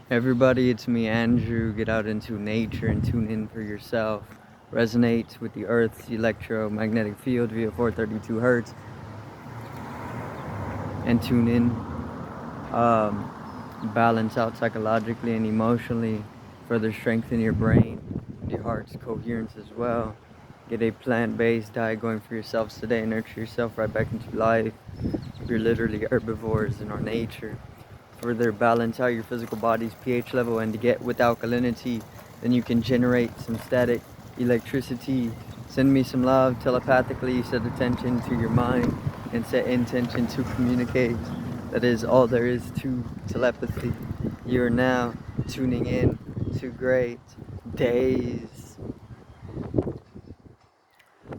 Everybody, it's me, Andrew. Get out into nature and tune in for yourself. Resonate with the Earth's electromagnetic field via 432 hertz and tune in. Um, Balance out psychologically and emotionally. Further strengthen your brain, your heart's coherence as well. Get a plant-based diet going for yourselves today. Nurture yourself right back into life. You're literally herbivores in our nature. Further balance out your physical body's pH level, and to get with alkalinity, then you can generate some static electricity. Send me some love telepathically. Set attention to your mind and set intention to communicate. That is all there is to telepathy. You're now tuning in to Great Days.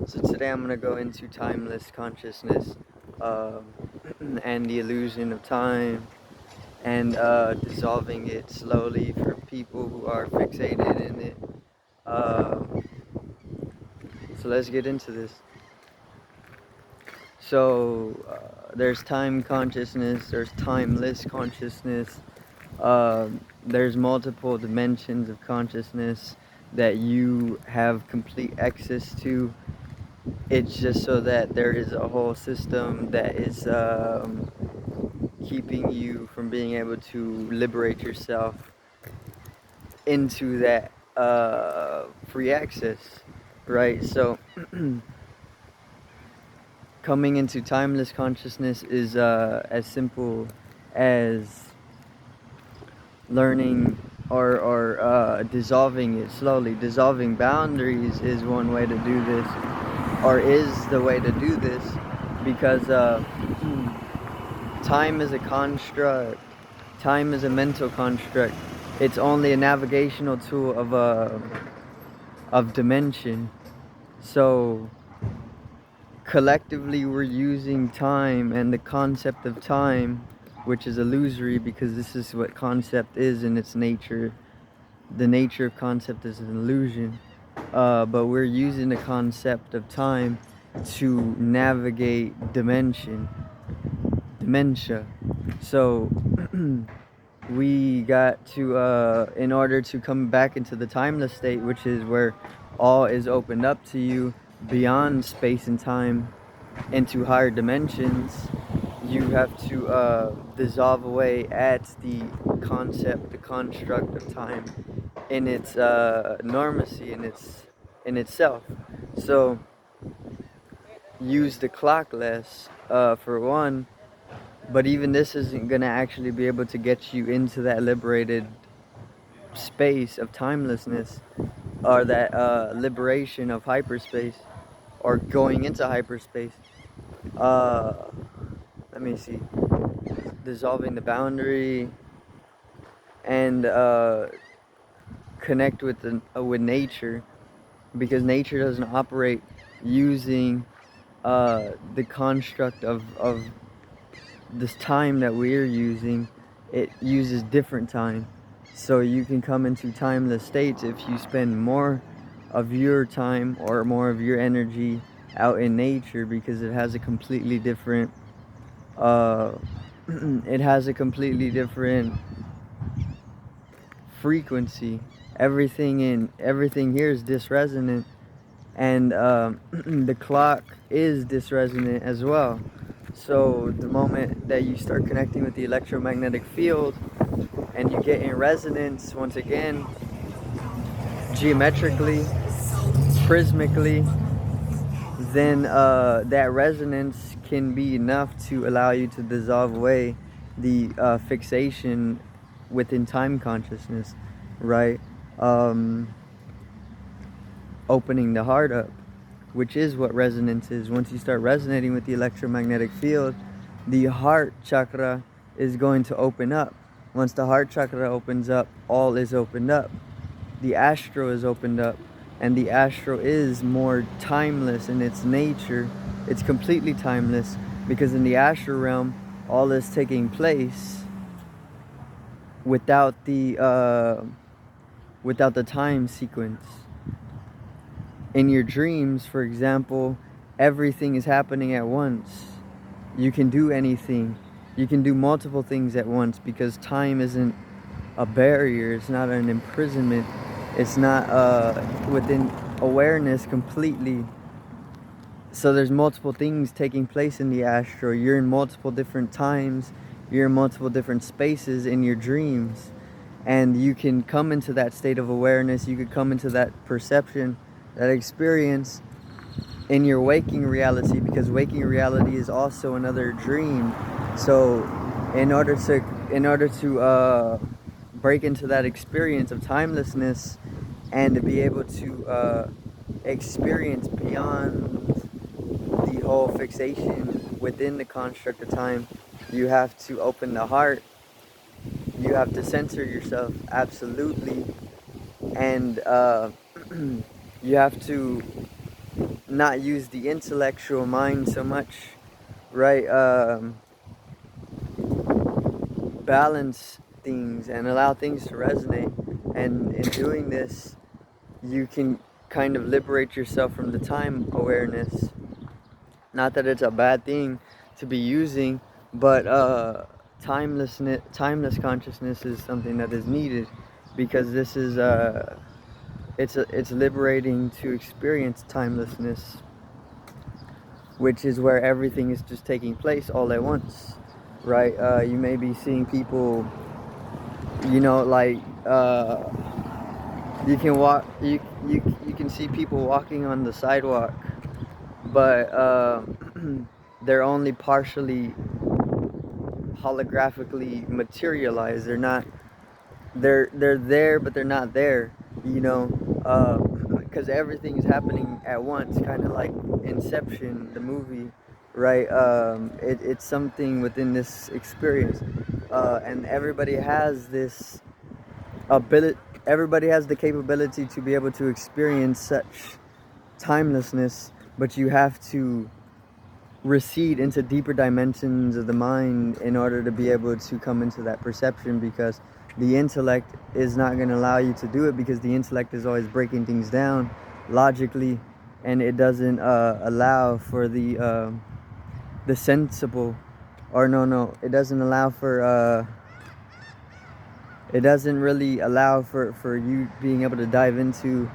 So today I'm going to go into timeless consciousness and the illusion of time, and dissolving it slowly for people who are fixated in it. So let's get into this. So there's time consciousness, there's timeless consciousness, there's multiple dimensions of consciousness that you have complete access to. It's just so that there is a whole system that is keeping you from being able to liberate yourself into that free access, right? So coming into timeless consciousness is as simple as learning or dissolving it slowly. Dissolving boundaries is one way to do this, or is the way to do this, because time is a construct. Time is a mental construct. It's only a navigational tool of dimension. So collectively we're using time and the concept of time, which is illusory because this is what concept is in its nature. The nature of concept is an illusion, but we're using the concept of time to navigate dementia. So we got to in order to come back into the timeless state, which is where all is opened up to you beyond space and time into higher dimensions, you have to dissolve away at the concept, the construct of time in its normacy, in itself. So use the clock less for one, but even this isn't gonna actually be able to get you into that liberated space of timelessness, or that liberation of hyperspace, or going into hyperspace. Uh, Let me see. Dissolving the boundary and connect with nature, because nature doesn't operate using the construct of this time that we're using. It uses different time. So you can come into timeless states if you spend more of your time or more of your energy out in nature, because it has a completely different it has a completely different frequency. Everything here is disresonant, and the clock is disresonant as well. So the moment that you start connecting with the electromagnetic field and you get in resonance once again, geometrically, prismically, then that resonance can be enough to allow you to dissolve away the fixation within time consciousness, right? Opening the heart up, which is what resonance is. Once you start resonating with the electromagnetic field, the heart chakra is going to open up. Once the heart chakra opens up, all is opened up. The astral is opened up, and the astral is more timeless in its nature. It's completely timeless, because in the astral realm, all is taking place without the time sequence. In your dreams, for example, everything is happening at once. You can do anything. You can do multiple things at once, because time isn't a barrier, it's not an imprisonment, it's not within awareness completely. So there's multiple things taking place in the astral. You're in multiple different times, you're in multiple different spaces in your dreams, and you can come into that state of awareness, you could come into that perception, that experience in your waking reality, because waking reality is also another dream. So in order to break into that experience of timelessness and to be able to experience beyond the whole fixation within the construct of time, you have to open the heart, you have to censor yourself absolutely, and you have to not use the intellectual mind so much, right? Balance things and allow things to resonate, and in doing this you can kind of liberate yourself from the time awareness. Not that it's a bad thing to be using, but timeless consciousness is something that is needed, because this is it's liberating to experience timelessness, which is where everything is just taking place all at once, right? You may be seeing people, you know, like you can walk, you can see people walking on the sidewalk, but they're only partially holographically materialized. They're not, they're there, but they're not there, you know, because everything is happening at once, kind of like Inception, the movie, right? It's something within this experience, and everybody has this ability, everybody has the capability to be able to experience such timelessness, but you have to recede into deeper dimensions of the mind in order to be able to come into that perception, because the intellect is not going to allow you to do it, because the intellect is always breaking things down logically, and it doesn't allow for the sensible, or no, it doesn't allow for it doesn't really allow for you being able to dive into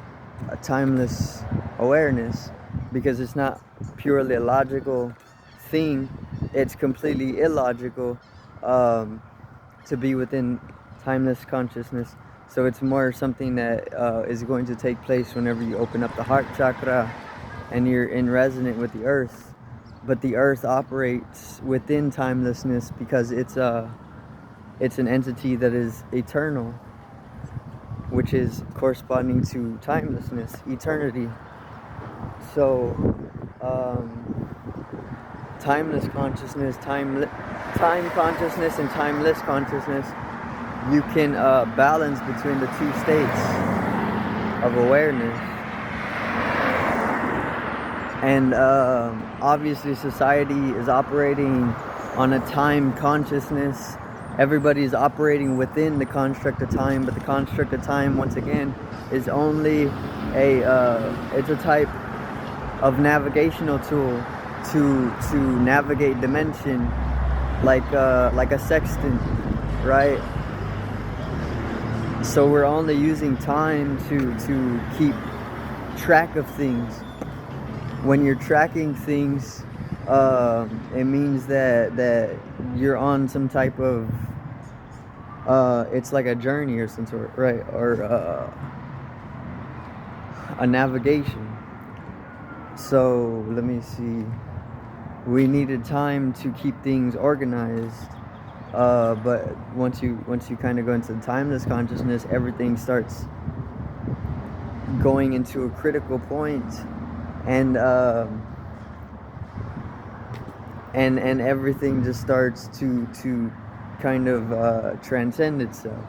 a timeless awareness, because it's not purely a logical thing. It's completely illogical to be within timeless consciousness. So it's more something that is going to take place whenever you open up the heart chakra and you're in resonant with the earth. But the earth operates within timelessness because it's an entity that is eternal, which is corresponding to timelessness, eternity. So timeless consciousness, time consciousness, and timeless consciousness, you can balance between the two states of awareness. And obviously society is operating on a time consciousness. Everybody is operating within the construct of time, but the construct of time, once again, is only it's a type of navigational tool to navigate dimension, like a sextant, right? So we're only using time to keep track of things. When you're tracking things, it means that you're on some type of it's like a journey or some sort, right? Or a navigation. So let me see, we needed time to keep things organized, but once you kind of go into the timeless consciousness, everything starts going into a critical point, and everything just starts to kind of transcend itself,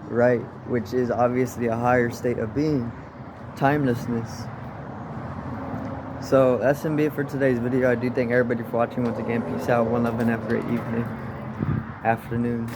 right? Which is obviously a higher state of being, timelessness. So that's gonna be it for today's video. I do thank everybody for watching once again. Peace out, one love, and have a great evening, afternoon.